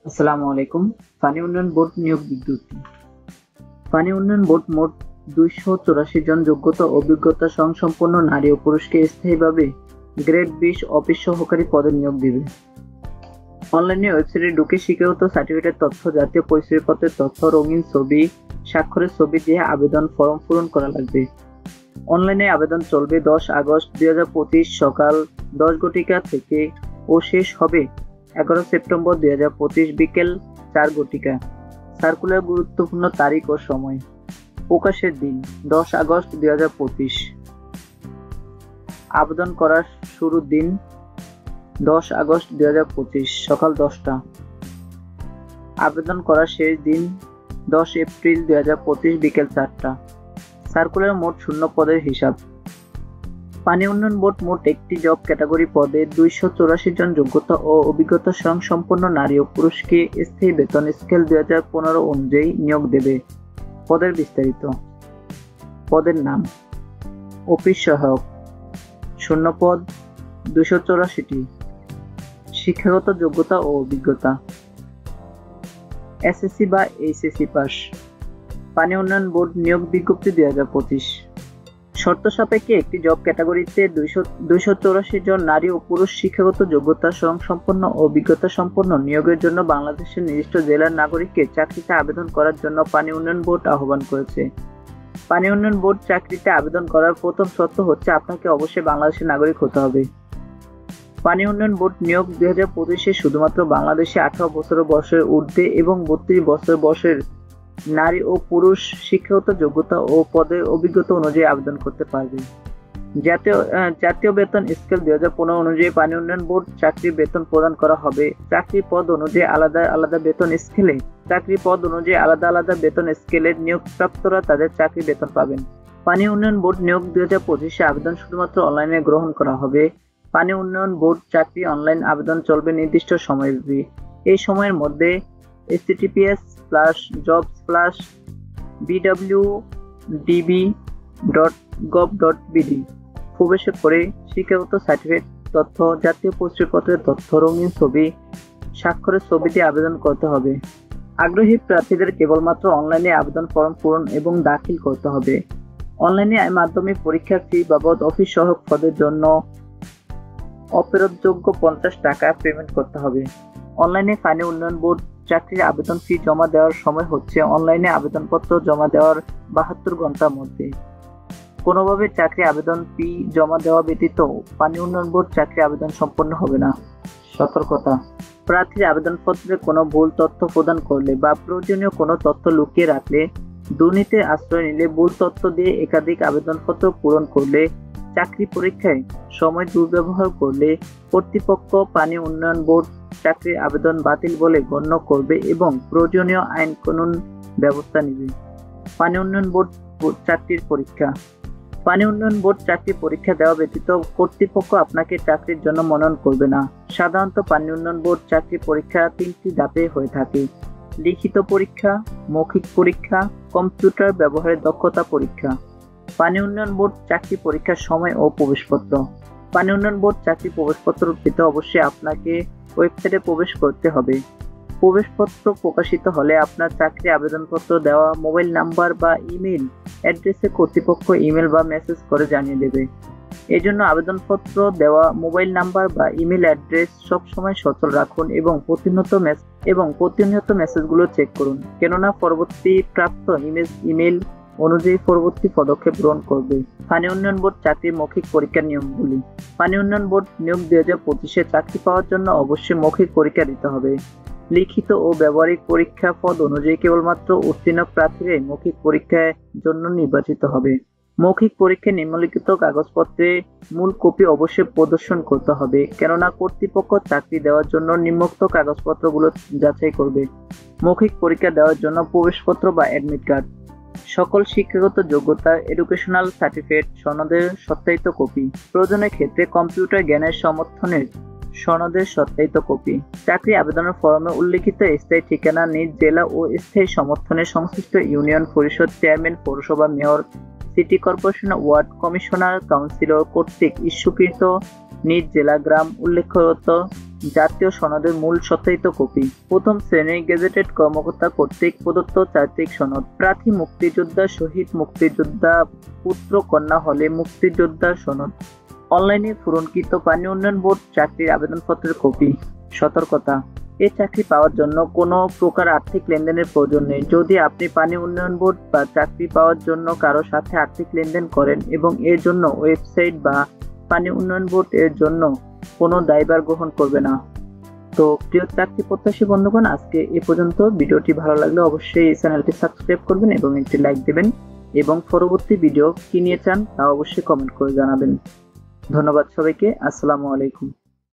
আসসালামু আলাইকুম। পানি উন্নয়ন বোর্ড নিয়োগ বিজ্ঞপ্তি। পানি উন্নয়ন বোর্ড মোট ২৮৪ জন যোগ্যতা ও অভিজ্ঞতা সম্পন্ন নারী ও পুরুষকে স্থায়ীভাবে গ্রেড ২০ অফিস সহকারী পদে নিয়োগ দিবে। অনলাইনে ওয়েবসাইটে ঢুকে শিক্ষাগত সার্টিফিকেটের তথ্য, জাতীয় পরিচয়পত্রের তথ্য, রঙিন ছবি, স্বাক্ষরের ছবি দিয়ে আবেদন ফরম পূরণ করা লাগবে। অনলাইনে আবেদন চলবে ১০ আগস্ট ২০২৫ সকাল ১০ ঘটিকা থেকে ও শেষ হবে ১১ সেপ্টেম্বর ২০২৫ বিকেল ৪ ঘটিকা। সার্কুলার গুরুত্বপূর্ণ তারিখ ও সময়। প্রকাশের দিন ১০ আগস্ট ২০২৫। আবেদন করার শুরুর দিন ১০ আগস্ট ২০২৫ সকাল ১০টা। আবেদন করার শেষ দিন ১০ এপ্রিল ২০২৫ বিকেল ৪টা। সার্কুলার মোট শূন্য পদের হিসাব। পানি উন্নয়ন বোর্ড মোট একটি জব ক্যাটাগরি পদে ২৮৪ জন যোগ্যতা ও অভিজ্ঞতা সম্পন্ন নারী ও পুরুষকে স্থায়ী বেতন স্কেল ২০১৫ অনুযায়ী নিয়োগ দেবে। পদের বিস্তারিত। পদের নাম: অফিস সহায়ক, শূন্য পদ ২৮৪টি। শিক্ষাগত যোগ্যতা ও অভিজ্ঞতা: এসএসসি বা এইচএসসি পাস। পানি উন্নয়ন বোর্ড নিয়োগ বিজ্ঞপ্তি ২০২৫। শর্ত সাপেক্ষে একটি জব ক্যাটাগরিতে ২৮৪ জন নারী ও পুরুষ শিক্ষাগত যোগ্যতা সম্পন্ন ও অভিজ্ঞতা সম্পন্ন নিয়োগের জন্য বাংলাদেশের নির্দিষ্ট জেলার নাগরিককে চাকরিতে আবেদন করার জন্য পানি উন্নয়ন বোর্ড আহ্বান করেছে। পানি উন্নয়ন বোর্ড চাকরিতে আবেদন করার প্রথম শর্ত হচ্ছে আপনাকে অবশ্যই বাংলাদেশের নাগরিক হতে হবে। পানি উন্নয়ন বোর্ড নিয়োগ ২০২৫-এ শুধুমাত্র বাংলাদেশে ১৮ বছর বয়সের ঊর্ধ্বে এবং ৩২ বছর বয়সের নারী ও পুরুষ শিক্ষাগত যোগ্যতা ও পদের অভিজ্ঞতা অনুযায়ী আবেদন করতে পারবে। জাতীয় বেতন স্কেল ২০১৫ অনুযায়ী পানি উন্নয়ন বোর্ড চাকরির বেতন প্রদান করা হবে। চাকরি পদ অনুযায়ী আলাদা আলাদা বেতন স্কেলের নিয়োগপ্রাপ্তরা তাদের চাকরি বেতন পাবেন। পানি উন্নয়ন বোর্ড নিয়োগ ২০২৫-এ আবেদন শুধুমাত্র অনলাইনে গ্রহণ করা হবে। পানি উন্নয়ন বোর্ড চাকরি অনলাইন আবেদন চলবে নির্দিষ্ট সময়ব্যাপী। এই সময়ের মধ্যে https://jobs/bwdb.gov.bd প্রবেশ করে শিক্ষাগত সার্টিফিকেট তথ্য, জাতীয় পরিচয়পত্রের তথ্য, রঙিন ছবি, স্বাক্ষরের ছবি দিয়ে আবেদন করতে হবে। আগ্রহী প্রার্থীদের কেবলমাত্র অনলাইনে আবেদন ফরম পূরণ এবং দাখিল করতে হবে। অনলাইনে মাধ্যমে পরীক্ষার ফি বাবদ অফিস সহায়ক পদের জন্য অফেরতযোগ্য ৫০ টাকা পেমেন্ট করতে হবে। অনলাইনে পানি উন্নয়ন বোর্ড চাকরির আবেদন ফি জমা দেওয়ার সময় হচ্ছে অনলাইনে আবেদনপত্র জমা দেওয়ার ৭২ ঘন্টার মধ্যে। কোনোভাবে চাকরি আবেদন ফি জমা দেওয়া ব্যতীত পানি উন্নয়ন বোর্ড চাকরি আবেদন সম্পন্ন হবে না। সতর্কতা: প্রার্থীর আবেদনপত্রে কোনো ভুল তথ্য প্রদান করলে বা প্রয়োজনীয় কোনো তথ্য লুকিয়ে রাখলে, দুর্নীতির আশ্রয় নিলে, ভুল তথ্য দিয়ে একাধিক আবেদনপত্র পূরণ করলে, চাকরি পরীক্ষায় সময় দুর্ব্যবহার করলে কর্তৃপক্ষ পানি উন্নয়ন বোর্ড চাকরির আবেদন বাতিল বলে গণ্য করবে এবং প্রয়োজনীয় আইন-কানুন ব্যবস্থা নেবে। পানি উন্নয়ন বোর্ড চাকরির পরীক্ষা। পানি উন্নয়ন বোর্ড চাকরি পরীক্ষা দেওয়া ব্যতীত কর্তৃপক্ষ আপনাকে চাকরির জন্য মনোনয়ন করবে না। সাধারণত পানি উন্নয়ন বোর্ড চাকরি পরীক্ষা ৩টি ধাপে হয়ে থাকে: লিখিত পরীক্ষা, মৌখিক পরীক্ষা, কম্পিউটার ব্যবহারের দক্ষতা পরীক্ষা। পানি উন্নয়ন বোর্ড চাকরি পরীক্ষার সময় ও প্রবেশপত্র। পানি উন্নয়ন বোর্ড চাকরি প্রবেশপত্র পেতে অবশ্যই আপনাকে ওয়েবসাইটে প্রবেশ করতে হবে। প্রবেশপত্র প্রকাশিত হলে আপনার চাকরি আবেদনপত্র দেওয়া মোবাইল নাম্বার বা ইমেইল অ্যাড্রেসে কর্তৃপক্ষ ইমেল বা মেসেজ করে জানিয়ে দেবে। এজন্য আবেদনপত্র দেওয়া মোবাইল নাম্বার বা ইমেল অ্যাড্রেস সবসময় সচল রাখুন এবং প্রতিনিয়ত মেসেজগুলো চেক করুন, কেননা পরবর্তী প্রাপ্ত ইমেল অনুযায়ী পরবর্তী পদক্ষেপ গ্রহণ করবে। পানি উন্নয়ন বোর্ড চাকরির মৌখিক পরীক্ষার নিয়মগুলি। পানি উন্নয়ন বোর্ড নিয়োগ ২০২৫-এ চাকরি পাওয়ার জন্য অবশ্যই মৌখিক পরীক্ষা দিতে হবে। লিখিত ও ব্যবহারিক পরীক্ষা পদ অনুযায়ী কেবলমাত্র উত্তীর্ণ প্রার্থীরাই মৌখিক পরীক্ষার জন্য নির্বাচিত হবে। মৌখিক পরীক্ষায় নিম্নলিখিত কাগজপত্রে মূল কপি অবশ্যই প্রদর্শন করতে হবে, কেননা কর্তৃপক্ষ চাকরি দেওয়ার জন্য নিম্নোক্ত কাগজপত্রগুলো যাচাই করবে। মৌখিক পরীক্ষা দেওয়ার জন্য প্রবেশপত্র বা অ্যাডমিট কার্ড, সকল শিক্ষাগত যোগ্যতার এডুকেশনাল সার্টিফিকেট সনদের সত্যায়িত কপি, প্রয়োজনের ক্ষেত্রে কম্পিউটার জ্ঞানের সমর্থনের সনদের সত্যায়িত কপি। চাকরি আবেদনের ফরমে উল্লেখিত স্থায়ী ঠিকানা নিজ জেলা ও স্থায়ী সমর্থনে সংশ্লিষ্ট ইউনিয়ন পরিষদ চেয়ারম্যান, পৌরসভা mayor, city corporation, ward commissioner, councillor কর্তৃক ইস্যুকৃত নিজ জেলা, গ্রাম উল্লেখরত জাতীয় সনদের মূল সত্যায়িত কপি, প্রথম শ্রেণীর গেজেটেড কর্মকর্তা কর্তৃক প্রদত্ত চারিত্রিক সনদ, প্রার্থী মুক্তিযোদ্ধা শহীদ মুক্তিযোদ্ধা পুত্র কন্যা হলে মুক্তিযোদ্ধার সনদ, অনলাইনে পূরণকৃত পানি উন্নয়ন বোর্ড চাকরির আবেদনপত্রের কপি। সতর্কতা, এই চাকরি পাওয়ার জন্য কোনো প্রকার আর্থিক লেনদেনের প্রয়োজন নেই। যদি আপনি পানি উন্নয়ন বোর্ড বা চাকরি পাওয়ার জন্য কারো সাথে আর্থিক লেনদেন করেন এবং এর জন্য ওয়েবসাইট বা পানি উন্নয়ন বোর্ড এর জন্য কোনো দায়ভার গ্রহণ করবে না। তো প্রিয় চাকরি প্রত্যাশী বন্ধুগণ, আজকে এ পর্যন্ত। ভিডিওটি ভালো লাগলে অবশ্যই এই চ্যানেলটি সাবস্ক্রাইব করবেন এবং একটি লাইক দেবেন এবং পরবর্তী ভিডিও কি নিয়ে চান তা অবশ্যই কমেন্ট করে জানাবেন। ধন্যবাদ সবাইকে। আসসালামু আলাইকুম।